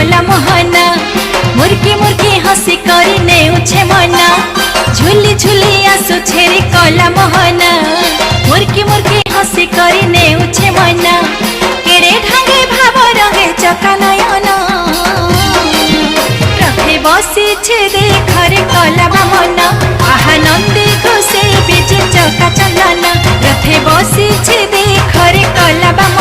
कला मोहना मुर्की मुर्की हसी करी नेउछे मना झुली झुली आसु छेरी कला मोहना मुर्की मुर्की हसी करी नेउछे मना केड़े ढांगे भाव रहे चका नयना रथे बसी छे देखरे कला बामना आहा नंदी खुशी बिजे चका चंदना रथे बसी छे देखरे कला बामना